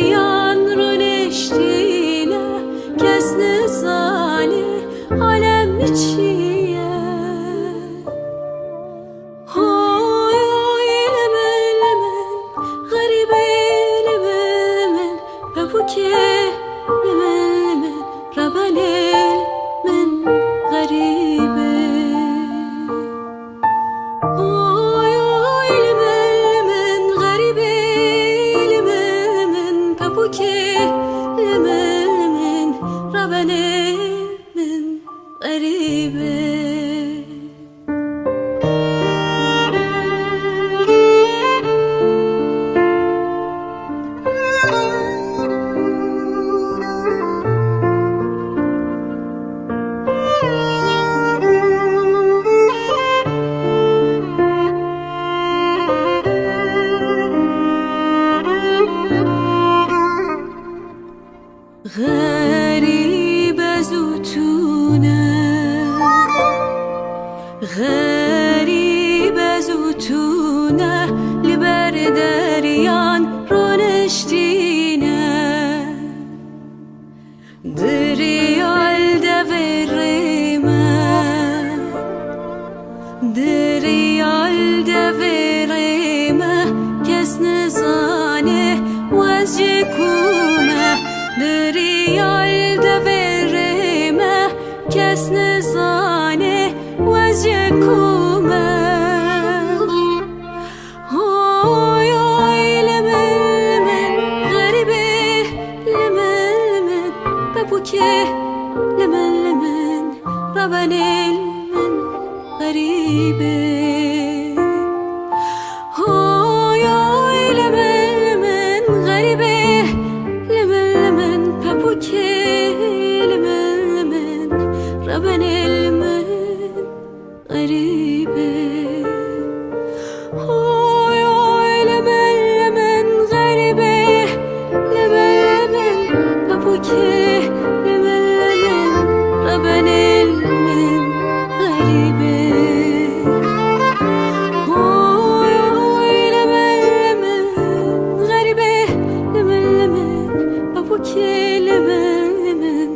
دریان رو نشتینه کس نزانه عالم چیه. های لمن غریبه لمن ببوکه لمن ربنه من غریبه. لمن ربني من غريبة. غریب از اوتونه غریب از اوتونه لبر دریان رو نشتینه دریال دوريمه دریال دوريمه کس نزانه وزج کومه دریال دوريمه کس نزانه وزج کومه. های لمن غریبه لمن ببوکه لمن ربنه من غریبه. های لمن غریبه لمن ببوکه لمن ربنه من غریبه. های لمن غریبه لمن ببوکه لمن ربنه من غریبه. های لمن غریبه لمن ببوکه لمن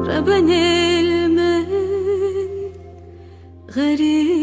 ربنه من غریبه.